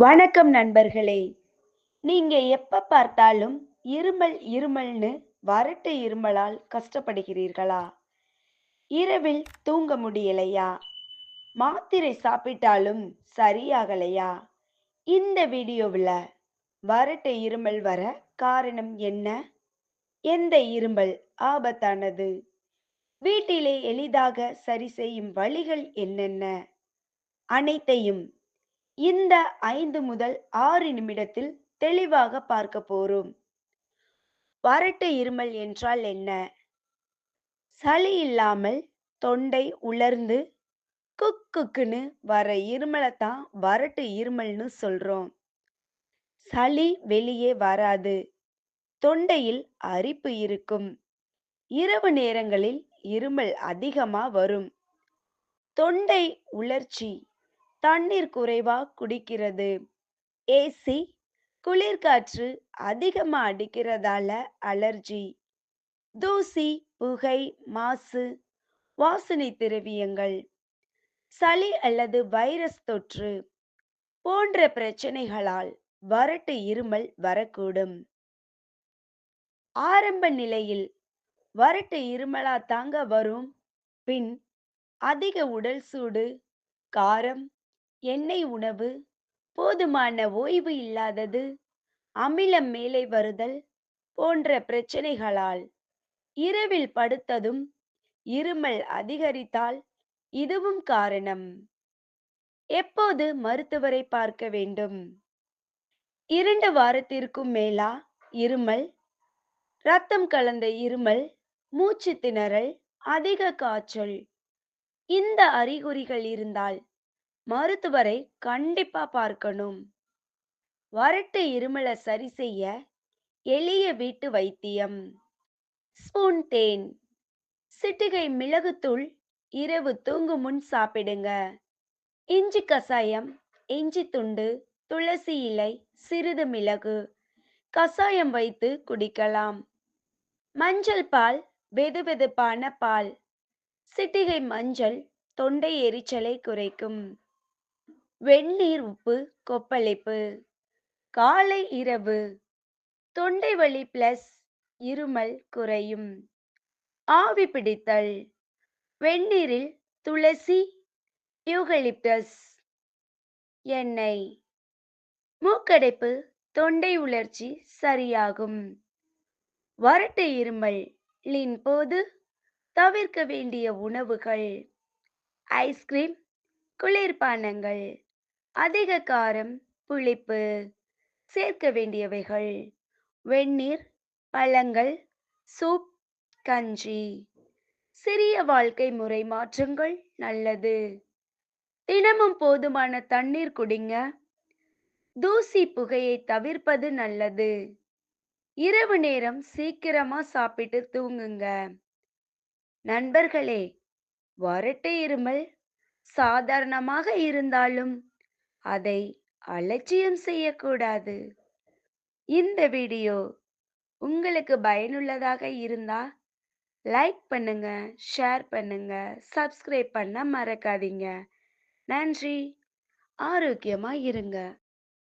வணக்கம் நண்பர்களே. நீங்க எப்ப பார்த்தாலும் இருமல் இருமல்னு வறட்டு இருமலால் கஷ்டப்படுகிறீர்களா? இரவில் தூங்க முடியலையா? மாத்திரை சாப்பிட்டாலும் சரியாகலையா? இந்த வீடியோவுல வறட்டு இருமல் வர காரணம் என்ன? எந்த இருமல் ஆபத்தானது? வீட்டிலே எளிதாக சரி செய்யும் வழிகள் என்னென்ன? அனைத்தையும் இந்த 5 முதல் 6 நிமிடத்தில் தெளிவாக பார்க்க போறோம். வறட்டு இருமல் என்றால் என்ன? சளி இல்லாமல் தொண்டை உலர்ந்து குக்குன்னு வர இருமலத்தான் வறட்டு இருமல்னு சொல்றோம். சளி வெளியே வராது. தொண்டையில் அரிப்பு இருக்கும். இரவு நேரங்களில் இருமல் அதிகமா வரும். தொண்டை உலர்ச்சி. தண்ணீர் குறைவா குடிக்கிறது. ஏசி குளிர்காற்று அதிகமா அடிக்கிறதால அலர்ஜி. தூசி, புகை, மாசு, வாசனை திரவியங்கள், சளி அல்லது வைரஸ் தொற்று போன்ற பிரச்சனைகளால் வறட்டு இருமல் வரக்கூடும். ஆரம்ப நிலையில் வறட்டு இருமலா தாங்க வரும். பின் அதிக உடல் சூடு, காரம், எண்ணெய் உணவு, போதுமான ஓய்வு இல்லாதது, அமிலம் மேலே வருதல் போன்ற பிரச்சனைகளால் இரவில் படுத்ததும் இருமல் அதிகரித்தால் இதுவும் காரணம். எப்போது மருத்துவரை பார்க்க வேண்டும்? 2 வாரத்திற்கும் மேலா இருமல், ரத்தம் கலந்த இருமல், மூச்சு திணறல், அதிக காய்ச்சல் இந்த அறிகுறிகள் இருந்தால் மருத்துவரை கண்டிப்பா பார்க்கணும். வறட்டு இருமல சரி செய்ய எளிய வீட்டு வைத்தியம். ஸ்பூன் தேன், சிட்டிகை மிளகுத்தூள் இரவு தூங்கும் முன் சாப்பிடுங்க. இஞ்சி கசாயம், இஞ்சி துண்டு, துளசி இலை, சிறிது மிளகு கசாயம் வைத்து குடிக்கலாம். மஞ்சள் பால், வெதுவெதுப்பான பால், சிட்டிகை மஞ்சள் தொண்டை எரிச்சலை குறைக்கும். வெந்நீர் உப்பு கொப்பளிப்பு. காலை இரவு தொண்டை வலி பிளஸ் இருமல் குறையும். ஆவி பிடித்தல். வெந்நீரில் துளசி, யூகலிப்டஸ் எண்ணெய். மூக்கடைப்பு, தொண்டை உலர்ச்சி சரியாகும். வறட்டு இருமலின் போது தவிர்க்க வேண்டிய உணவுகள்: ஐஸ்கிரீம், குளிர்பானங்கள், அதிக காரம், புளிப்பு. சேர்க்க வேண்டியவைகள்: வெந்நீர், பழங்கள், சூப், கஞ்சி. சிறிய வாழ்க்கை முறை மாற்றங்கள் நல்லது. தினமும் போதுமான தண்ணீர் குடிங்க. தூசி, புகையை தவிர்ப்பது நல்லது. இரவு நேரம் சீக்கிரமா சாப்பிட்டு தூங்குங்க. நண்பர்களே, வறட்டு இருமல் சாதாரணமாக இருந்தாலும் அதை அலட்சியம் செய்யக்கூடாது. இந்த வீடியோ உங்களுக்கு பயனுள்ளதாக இருந்தா லைக் பண்ணுங்க, ஷேர் பண்ணுங்க, சப்ஸ்கிரைப் பண்ண மறக்காதீங்க. நன்றி. ஆரோக்கியமா இருங்க.